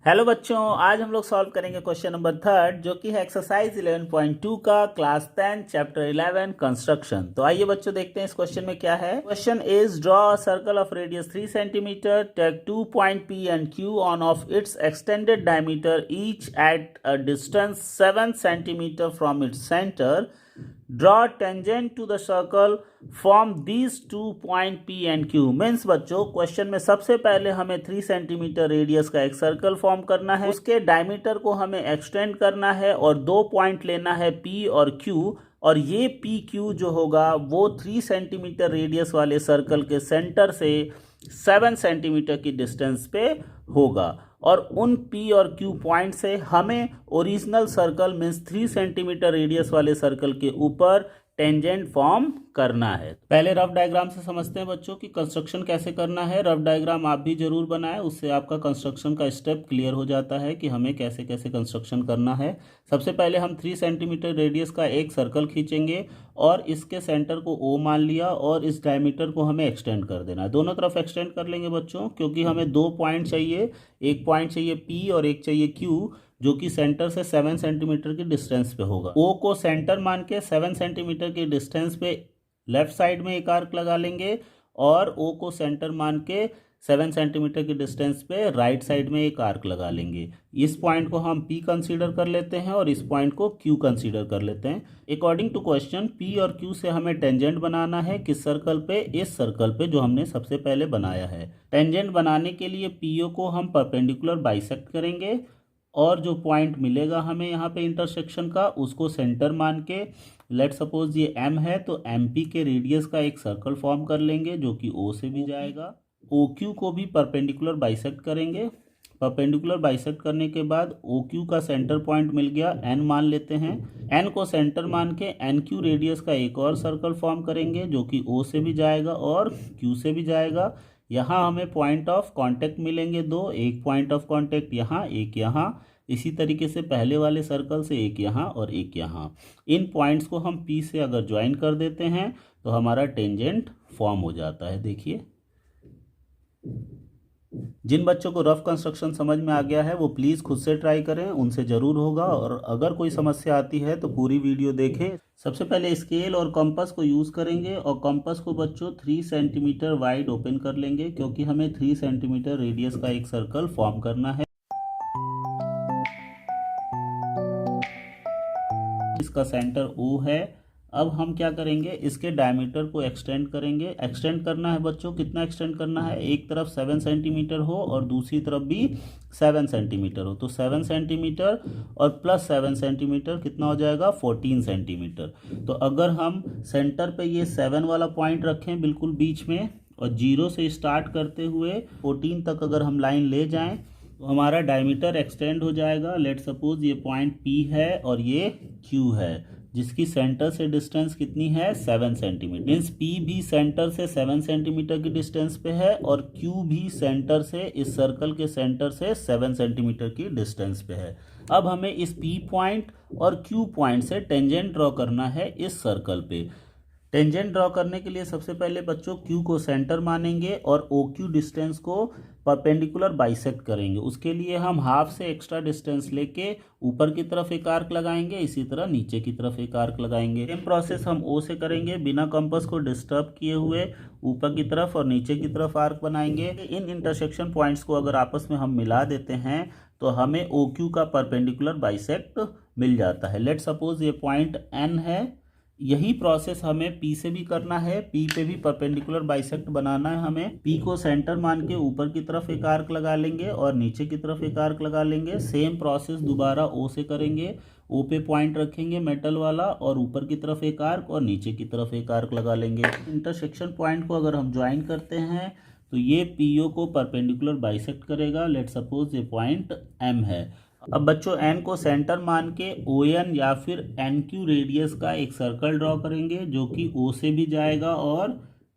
Hello बच्चों, आज हम लोग सॉल्व करेंगे क्वेश्चन नंबर 3 जो कि है एक्सरसाइज 11.2 का क्लास 10 चैप्टर 11 कंस्ट्रक्शन। तो आइए बच्चों देखते हैं इस क्वेश्चन में क्या है। Question is draw a circle of radius 3 centimetre, take 2 point P and Q on of its extended diameter each at a distance 7 centimetre from its centre. Draw tangent to the circle from these 2 point P and Q। Means बच्चों question में सबसे पहले हमें 3 centimetre radius का एक circle form करना है, उसके डायमीटर को हमें एक्सटेंड करना है और 2 पॉइंट लेना है P और Q। और ये PQ जो होगा वो 3 सेंटीमीटर रेडियस वाले सर्कल के सेंटर से 7 सेंटीमीटर की डिस्टेंस पे होगा। और उन P और Q पॉइंट से हमें original circle means 3 centimetre radius वाले सर्कल के ऊपर टेंजेंट फॉर्म करना है। पहले रफ डायग्राम से समझते हैं बच्चों कि कंस्ट्रक्शन कैसे करना है। रफ डायग्राम आप भी जरूर बनाएं, उससे आपका कंस्ट्रक्शन का स्टेप क्लियर हो जाता है कि हमें कैसे कैसे कंस्ट्रक्शन करना है। सबसे पहले हम 3 सेंटीमीटर रेडियस का एक सर्कल खींचेंगे और इसके सेंटर को O मान लिया और इस डायमीटर को हमें एक्सटेंड कर देना है। दोनों तरफ एक्सटेंड कर लेंगे बच्चों, क्योंकि हमें 2 पॉइंट चाहिए, एक पॉइंट चाहिए P और एक चाहिए Q, जो कि सेंटर से 7 सेंटीमीटर की डिस्टेंस पे होगा। O को सेंटर मान के 7 सेंटीमीटर की डिस्टेंस पे लेफ्ट साइड में एक आर्क लगा लेंगे और O को सेंटर मान के 7 सेंटीमीटर की डिस्टेंस पे राइट साइड में एक आर्क लगा लेंगे। इस पॉइंट को हम P कंसीडर कर लेते हैं और इस पॉइंट को Q कंसीडर कर लेते हैं। अकॉर्डिंग टू क्वेश्चन P और Q से हमें टेंजेंट बनाना है। किस सर्कल पे? इस सर्कल पे जो हमने सबसे पहले बनाया है। टेंजेंट बनाने के लिए PO को हम परपेंडिकुलर बाइसेक्ट करेंगे और जो पॉइंट मिलेगा हमें यहाँ पे इंटरसेक्शन का, उसको सेंटर मान के, लेट सपोज ये M है तो MP के रेडियस का एक सर्कल फॉर्म कर लेंगे जो कि O से भी जाएगा। OQ को भी परपेंडिकुलर बाइसेक्ट करेंगे। परपेंडिकुलर बाइसेक्ट करने के बाद OQ का सेंटर पॉइंट मिल गया, N मान लेते हैं। N को सेंटर मान के NQ रेडियस का एक और सर्कल फॉर्म करेंगे जो कि O से भी जाएगा और Q से भी जाएगा। यहाँ हमें पॉइंट ऑफ कांटेक्ट मिलेंगे दो, एक पॉइंट ऑफ कांटेक्ट यहाँ, एक यहाँ। इसी तरीके से पहले वाले सर्कल से एक यहाँ और एक यहाँ। इन पॉइंट्स को हम P से अगर ज्वाइन कर देते हैं तो हमारा टेंजेंट फॉर्म हो जाता है। देखिए, जिन बच्चों को रफ कंस्ट्रक्शन समझ में आ गया है वो प्लीज़ खुद से ट्राई करें, उनसे ज़रूर होगा। और अगर कोई समस्या आती है तो पूरी वीडियो देखें। सबसे पहले स्केल और कंपास को यूज़ करेंगे और कंपास को बच्चों 3 सेंटीमीटर वाइड ओपन कर लेंगे, क्योंकि हमें 3 सेंटीमीटर रेडियस का एक सर्कल फॉर्म करना है। इसका सेंटर O है। अब हम क्या करेंगे, इसके डायमीटर को एक्सटेंड करेंगे। एक्सटेंड करना है बच्चों, कितना एक्सटेंड करना है? एक तरफ 7 सेंटीमीटर हो और दूसरी तरफ भी 7 सेंटीमीटर हो, तो 7 सेंटीमीटर और प्लस 7 सेंटीमीटर कितना हो जाएगा? 14 सेंटीमीटर। तो अगर हम सेंटर पे ये 7 वाला पॉइंट रखें बिल्कुल बीच में और 0 से स्टार्ट करते हुए 14 तक अगर हम लाइन ले जाएं तो हमारा डायमीटर एक्सटेंड हो जाएगा। लेट सपोज ये पॉइंट P है और ये Q है, जिसकी सेंटर से डिस्टेंस कितनी है? 7 सेंटीमीटर। मीन्स P भी सेंटर से 7 सेंटीमीटर की डिस्टेंस पे है और Q भी सेंटर से, इस सर्कल के सेंटर से 7 सेंटीमीटर की डिस्टेंस पे है। अब हमें इस P पॉइंट और Q पॉइंट से टेंजेंट ड्रॉ करना है इस सर्कल पे। टेंजेंट ड्रॉ करने के लिए सबसे पहले बच्चों Q को सेंटर मानेंगे और OQ डिस्टेंस को परपेंडिकुलर बाइसेक्ट करेंगे। उसके लिए हम हाफ से एक्स्ट्रा डिस्टेंस लेके ऊपर की तरफ एक आर्क लगाएंगे, इसी तरह नीचे की तरफ एक आर्क लगाएंगे। सेम प्रोसेस हम O से करेंगे, बिना कंपास को डिस्टर्ब किए हुए ऊपर की तरफ और नीचे की तरफ आर्क बनाएंगे। इन इंटरसेक्शन पॉइंट्स को अगर आपस में हम मिला देते हैं तो हमें OQ का परपेंडिकुलर बाइसेक्ट मिल जाता है। लेट सपोज ये पॉइंट N है। यही प्रोसेस हमें P से भी करना है। P पे भी परपेंडिकुलर बाइसेक्ट बनाना है हमें। P को सेंटर मान के ऊपर की तरफ एक आर्क लगा लेंगे और नीचे की तरफ एक आर्क लगा लेंगे। सेम प्रोसेस दोबारा O से करेंगे। O पे पॉइंट रखेंगे मेटल वाला और ऊपर की तरफ एक आर्क और नीचे की तरफ एक आर्क लगा लेंगे। इंटरसेक्शन पॉइंट को अगर हम ज्वाइन करते हैं तो ये PO को परपेंडिकुलर बाइसेक्ट करेगा। लेट सपोज ये पॉइंट M है। अब बच्चों N को सेंटर मान के ON या फिर NQ रेडियस का एक सर्कल ड्रॉ करेंगे जो कि O से भी जाएगा और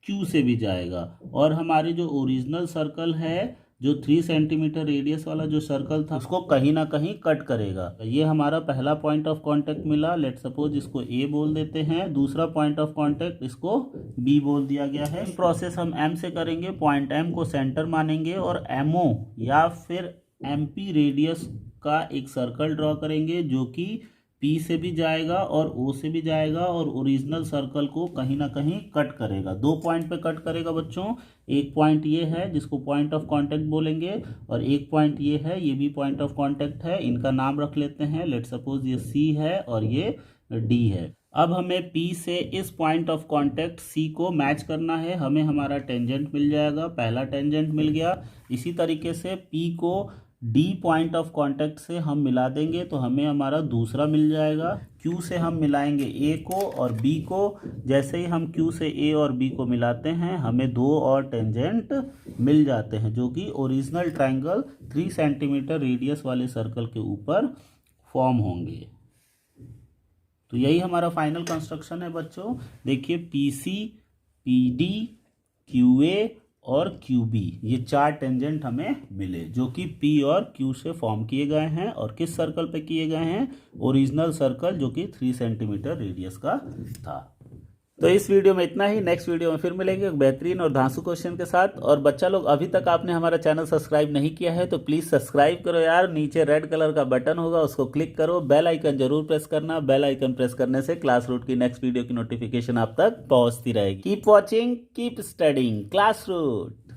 Q से भी जाएगा। और हमारे जो ओरिजिनल सर्कल है, जो 3 सेंटीमीटर रेडियस वाला जो सर्कल था, उसको कहीं ना कहीं कट करेगा। ये हमारा पहला पॉइंट ऑफ कांटेक्ट मिला। लेट सपोज इसको A बोल देते हैं। दूसरा पॉइंट ऑफ कांटेक्ट इसको B बोल दिया गया है। प्रोसेस हम M से करेंगे। पॉइंट M को सेंटर मानेंगे और MO या फिर MP रेडियस का एक सर्कल ड्रॉ करेंगे जो कि P से भी जाएगा और O से भी जाएगा और ओरिजिनल सर्कल को कहीं ना कहीं कट करेगा। 2 पॉइंट पे कट करेगा बच्चों। एक पॉइंट ये है जिसको पॉइंट ऑफ कांटेक्ट बोलेंगे और एक पॉइंट ये है, ये भी पॉइंट ऑफ कांटेक्ट है। इनका नाम रख लेते हैं। लेट सपोज ये C है और ये D है। अब हमें P से इस पॉइंट ऑफ कांटेक्ट C को मैच करना है। हमें हमारा टेंजेंट मिल जाएगा, पहला टेंजेंट मिल गया। इसी तरीके से P को D पॉइंट ऑफ कांटेक्ट से हम मिला देंगे तो हमें हमारा दूसरा मिल जाएगा। Q से हम मिलाएंगे A को और B को। जैसे ही हम Q से A और B को मिलाते हैं हमें 2 और टेंजेंट मिल जाते हैं जो कि ओरिजिनल ट्रायंगल 3 सेंटीमीटर रेडियस वाले सर्कल के ऊपर फॉर्म होंगे। तो यही हमारा फाइनल कंस्ट्रक्शन है बच्चों। देखिए PC, PD, QA और QB, ये 4 टेंजेंट हमें मिले जो कि P और Q से फॉर्म किए गए हैं और किस सर्कल पे किए गए हैं, ओरिजिनल सर्कल जो कि 3 सेंटीमीटर रेडियस का था। तो इस वीडियो में इतना ही। नेक्स्ट वीडियो में फिर मिलेंगे एक बेहतरीन और धांसू क्वेश्चन के साथ। और बच्चा लोग अभी तक आपने हमारा चैनल सब्सक्राइब नहीं किया है तो प्लीज़ सब्सक्राइब करो यार। नीचे रेड कलर का बटन होगा उसको क्लिक करो, बेल आइकन जरूर प्रेस करना। बेल आइकन प्रेस करने से क्लास रूट की नेक्स्ट वीडियो की नोटिफिकेशन आप तक पहुंचती रहेगी। Keep watching, keep studying class root.